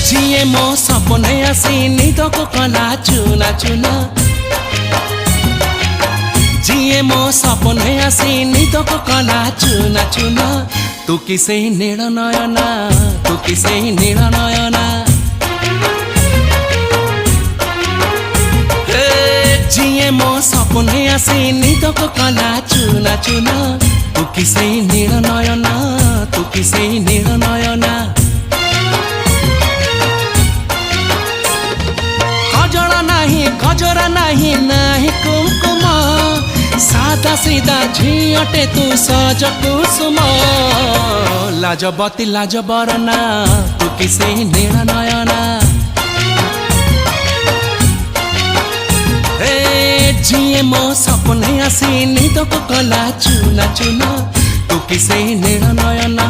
जिए मो सपने आसी निदको कला चुना चुना जिए मो सपने आसी निदको कला चुना चुना तू किसे नील नयना तू किसे नील नयना जिए मो सपने आसी निदको कला चुना चुना तू किसे नील नयना तू किसे नील नयना गजरा नहीं नहीं कुमकुम सादा सीधा झियटे तू सज कुसुम लाजबती लाज बरना तू किसे नील नयना जिए मो सपने आसी निदको कला चुना चुना तू किसे नील नयना।